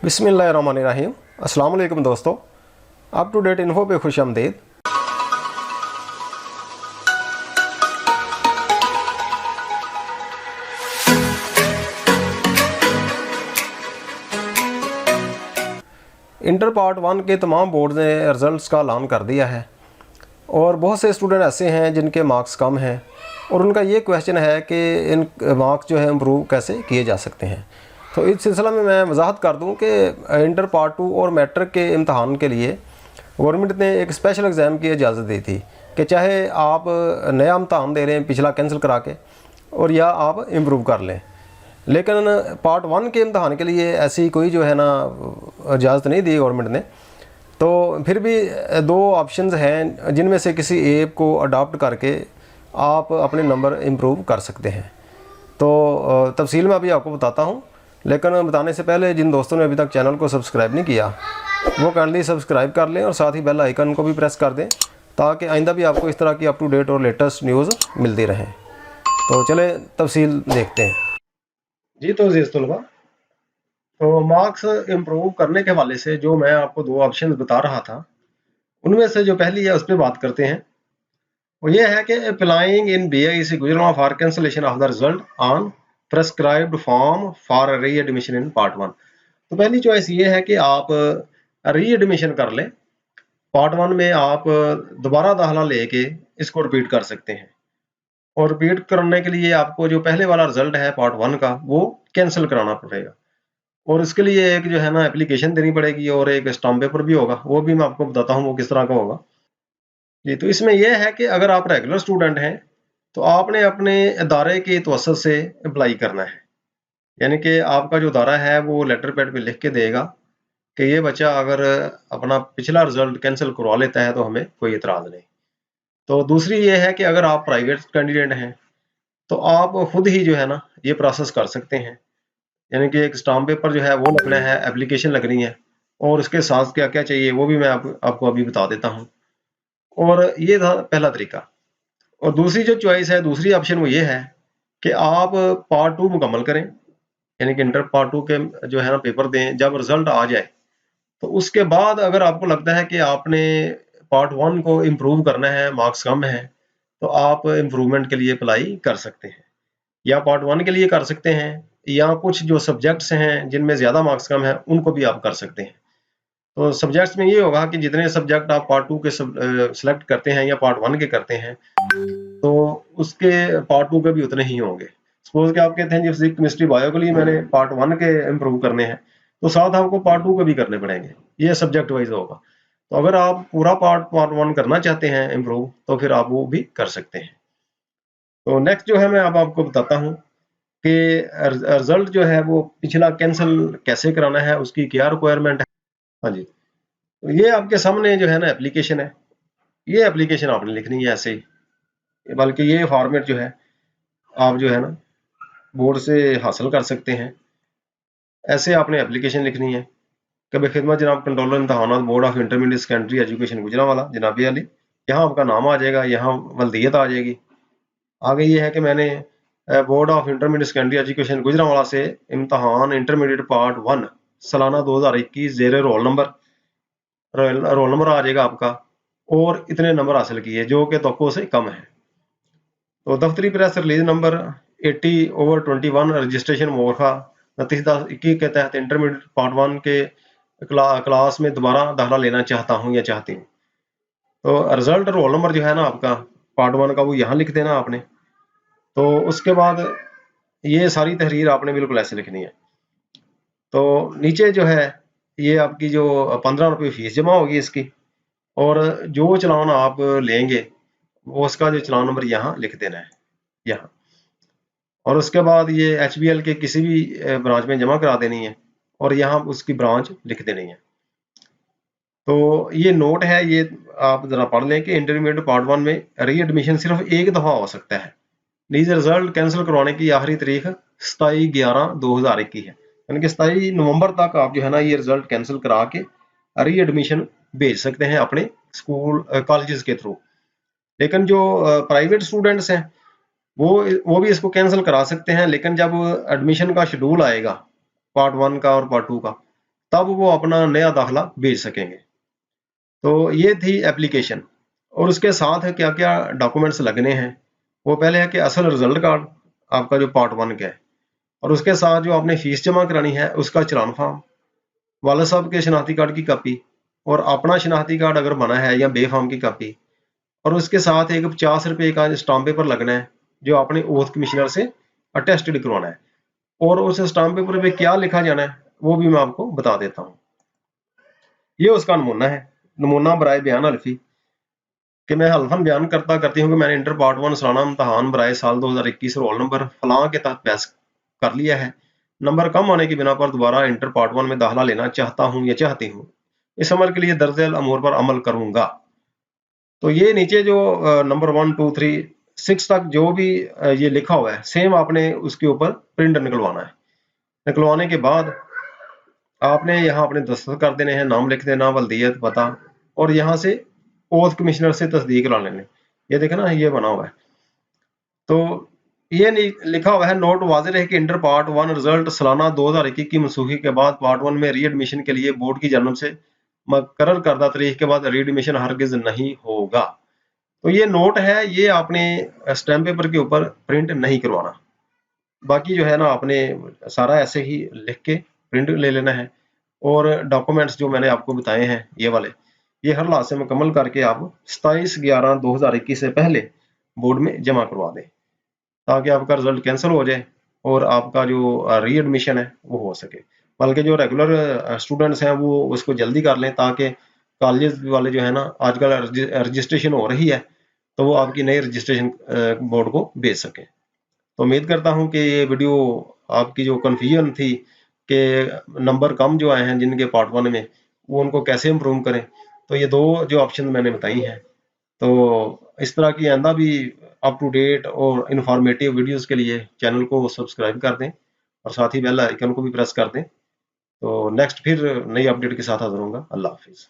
बिस्मिल्लाहिर्रहमानिर्रहीम। अस्सलाम वालेकुम दोस्तों, अप टू डेट इन्फो पे खुश आमदीद। इंटर पार्ट 1 के तमाम बोर्ड ने रिज़ल्ट्स का ऐलान कर दिया है और बहुत से स्टूडेंट ऐसे हैं जिनके मार्क्स कम हैं और उनका ये क्वेश्चन है कि इन मार्क्स जो है इम्प्रूव कैसे किए जा सकते हैं। तो इस सिलसिला में मैं वजाहत कर दूं कि इंटर पार्ट 2 और मैट्रिक के इम्तहान के लिए गवर्नमेंट ने एक स्पेशल एग्ज़ाम की इजाज़त दी थी कि चाहे आप नया इम्तहान दे रहे हैं पिछला कैंसिल करा के और या आप इम्प्रूव कर लें, लेकिन पार्ट 1 के इम्तहान के लिए ऐसी कोई जो है ना इजाज़त नहीं दी गवर्नमेंट ने। तो फिर भी दो ऑप्शंस हैं जिनमें से किसी एक को अडॉप्ट करके आप अपने नंबर इम्प्रूव कर सकते हैं। तो तफसील में अभी आपको बताता हूँ, लेकिन बताने से पहले जिन दोस्तों ने अभी तक चैनल को सब्सक्राइब नहीं किया वो काइंडली सब्सक्राइब कर लें और साथ ही बेल आइकन को भी प्रेस कर दें ताकि आइंदा भी आपको इस तरह की अप टू डेट और लेटेस्ट न्यूज़ मिलती रहें। तो चले तफसील देखते हैं जी। तो अज़ीज़ तलबा, तो मार्क्स इम्प्रूव करने के हवाले से जो मैं आपको दो ऑप्शन बता रहा था उनमें से जो पहली है उस पर बात करते हैं। वो ये है कि applying in BIEC Gujarat for cancellation of the result on prescribed form for री एडमिशन इन पार्ट 1। तो पहली चॉइस ये है कि आप री एडमिशन कर लें। पार्ट 1 में आप दोबारा दाखिला लेके इसको रिपीट कर सकते हैं और रिपीट करने के लिए आपको जो पहले वाला रिजल्ट है पार्ट 1 का वो कैंसिल कराना पड़ेगा और इसके लिए एक जो है ना एप्लीकेशन देनी पड़ेगी और एक स्टाम्प पेपर भी होगा, वो भी मैं आपको बताता हूँ वो किस तरह का होगा जी। तो इसमें यह है कि अगर आप रेगुलर स्टूडेंट हैं तो आपने अपने इदारे के तवस्सुत से अप्लाई करना है, यानी कि आपका जो इदारा है वो लेटर पैड पे लिख के देगा कि ये बच्चा अगर अपना पिछला रिजल्ट कैंसिल करवा लेता है तो हमें कोई एतराज़ नहीं। तो दूसरी ये है कि अगर आप प्राइवेट कैंडिडेट हैं तो आप खुद ही जो है ना ये प्रोसेस कर सकते हैं, यानी कि एक स्टाम्प पेपर जो है वो लगना है, एप्लीकेशन लगनी है और उसके साथ क्या क्या चाहिए वो भी मैं आपको अभी बता देता हूँ। और ये था पहला तरीका। और दूसरी जो चॉइस है, दूसरी ऑप्शन वो ये है कि आप पार्ट 2 मुकम्मल करें, यानी कि इंटर पार्ट 2 के जो है ना पेपर दें। जब रिजल्ट आ जाए तो उसके बाद अगर आपको लगता है कि आपने पार्ट 1 को इम्प्रूव करना है, मार्क्स कम है, तो आप इम्प्रूवमेंट के लिए अप्लाई कर सकते हैं या पार्ट 1 के लिए कर सकते हैं या कुछ जो सब्जेक्ट्स हैं जिनमें ज़्यादा मार्क्स कम है उनको भी आप कर सकते हैं। तो सब्जेक्ट्स में ये होगा कि जितने सब्जेक्ट आप पार्ट 2 के सेलेक्ट करते हैं या पार्ट 1 के करते हैं तो उसके पार्ट 2 के भी उतने ही होंगे। सपोज कि आप कहते हैं जी फिजिक्स केमिस्ट्री बायो के लिए मैंने पार्ट 1 के इम्प्रूव करने हैं तो साथ आपको पार्ट 2 के भी करने पड़ेंगे, ये सब्जेक्ट वाइज होगा। तो अगर आप पूरा पार्ट 1 करना चाहते हैं इम्प्रूव तो फिर आप वो भी कर सकते हैं। तो नेक्स्ट जो है मैं अब आपको बताता हूँ कि रिजल्ट जो है वो पिछला कैंसिल कैसे कराना है, उसकी क्या रिक्वायरमेंट है। हाँ जी, तो ये आपके सामने जो है ना एप्लीकेशन है, ये एप्लीकेशन आपने लिखनी है ऐसे ही, बल्कि ये फॉर्मेट जो है आप जो है ना बोर्ड से हासिल कर सकते हैं। ऐसे आपने एप्लीकेशन लिखनी है कि बेखिदमत जनाब कंट्रोलर इम्तहानात board of intermediate secondary education Gujranwala Janabi Ali. यहाँ आपका नाम आ जाएगा, यहाँ वल्दियत आ जाएगी। आगे ये है कि मैंने board of intermediate secondary education Gujranwala से इम्तहान इंटरमीडिएट पार्ट 1 सालाना 2021 ज़ेरे रोल नंबर आ जाएगा आपका और इतने नंबर हासिल किए जो कि तवक्को से कम है। तो दफ्तरी प्रेस रिलीज नंबर 80/21 रजिस्ट्रेशन मोरखा 29/10/21 के तहत इंटरमीडिएट पार्ट 1 के क्लास में दोबारा दाखिला लेना चाहता हूँ या चाहती हूँ। तो रिजल्ट रोल नंबर जो है ना आपका पार्ट 1 का वो यहाँ लिख देना आपने। तो उसके बाद ये सारी तहरीर आपने बिल्कुल ऐसे लिखनी है। तो नीचे जो है ये आपकी जो 15 रुपये फीस जमा होगी इसकी और जो चलान आप लेंगे वो उसका जो चलान नंबर यहाँ लिख देना है यहाँ, और उसके बाद ये HBL के किसी भी ब्रांच में जमा करा देनी है और यहाँ उसकी ब्रांच लिख देनी है। तो ये नोट है, ये आप जरा पढ़ लें कि इंटरमीडिएट पार्ट 1 में री एडमिशन सिर्फ एक दफ़ा हो सकता है। लीज रिजल्ट कैंसिल करवाने की आखिरी तारीख 27/11/2021 है, यानी कि 27 नवंबर तक आप जो है ना ये रिजल्ट कैंसिल करा के री एडमिशन भेज सकते हैं अपने स्कूल कॉलेजेस के थ्रू। लेकिन जो प्राइवेट स्टूडेंट्स हैं वो भी इसको कैंसिल करा सकते हैं, लेकिन जब एडमिशन का शेड्यूल आएगा पार्ट 1 का और पार्ट 2 का तब वो अपना नया दाखिला भेज सकेंगे। तो ये थी एप्लीकेशन। और उसके साथ क्या क्या डॉक्यूमेंट्स लगने हैं, वो पहले है कि असल रिजल्ट कार्ड आपका जो पार्ट 1 का है, और उसके साथ जो आपने फीस जमा करानी है उसका चलान फॉर्म, वालिद साहब के शनाख्ती कार्ड की कॉपी, और अपना शनाख्ती कार्ड अगर बना है या बे फॉर्म की कॉपी, और उसके साथ एक 50 रुपए का स्टाम्प पेपर लगना है जो आपने ओथ कमिश्नर से अटेस्टेड करवाना है। और उस स्टाम्प पेपर पे क्या लिखा जाना है वो भी मैं आपको बता देता हूँ। ये उसका नमूना है, नमूना बराए बयान हल्फी, कि मैं हल्फन बयान करती हूँ कि मैंने इंटर पार्ट 1 सालाना इम्तहान बराए साल 2021 रोल नंबर फलां के तहत पास कर लिया है। नंबर कम होने की बिना पर दोबारा इंटर पार्ट 1 में दाखिला लेना चाहता हूँ या चाहती हूँ। इस अमल के लिए दर्ज अमूर पर अमल करूंगा। तो ये नीचे जो नंबर 1 2 3 6 तक जो भी ये लिखा हुआ है, सेम आपने उसके ऊपर प्रिंट निकलवाना है। निकलवाने के बाद आपने यहाँ अपने दस्तखत कर देने हैं, नाम लिख देना, वल्दियत, पता, और यहाँ से ओथ कमिश्नर से तस्दीक ला लेने। ये देखे ना, ये बना हुआ है। तो ये लिखा हुआ है, नोट वाज़ेह रहे कि इंटर पार्ट 1 रिजल्ट सालाना 2021 की मनसूखी के बाद पार्ट 1 में रीएडमिशन के लिए बोर्ड की जानब से मुकर्रर करदा तारीख के बाद रीएडमिशन हरगिज नहीं होगा। तो ये नोट है, ये आपने स्टैम्प पेपर के ऊपर प्रिंट नहीं करवाना। बाकी जो है ना, आपने सारा ऐसे ही लिख के प्रिंट ले लेना है, और डॉक्यूमेंट्स जो मैंने आपको बताए हैं ये वाले, ये हर लाज से मुकम्मल करके आप 27/11/2021 से पहले बोर्ड में जमा करवा दें, ताकि आपका रिजल्ट कैंसिल हो जाए और आपका जो रीएडमिशन है वो हो सके। बल्कि जो रेगुलर स्टूडेंट्स हैं वो उसको जल्दी कर लें, ताकि कॉलेज वाले जो है ना, आजकल रजिस्ट्रेशन हो रही है, तो वो आपकी नई रजिस्ट्रेशन बोर्ड को भेज सकें। तो उम्मीद करता हूँ कि ये वीडियो आपकी जो कन्फ्यूजन थी कि नंबर कम जो आए हैं जिनके पार्ट 1 में, वो उनको कैसे इम्प्रूव करें, तो ये 2 जो ऑप्शन मैंने बताई हैं। तो इस तरह की आइंदा भी अप टू डेट और इंफॉर्मेटिव वीडियोस के लिए चैनल को सब्सक्राइब कर दें, और साथ ही बेल आइकन को भी प्रेस कर दें। तो नेक्स्ट फिर नई अपडेट के साथ हाजिर होऊंगा। अल्लाह हाफिज़।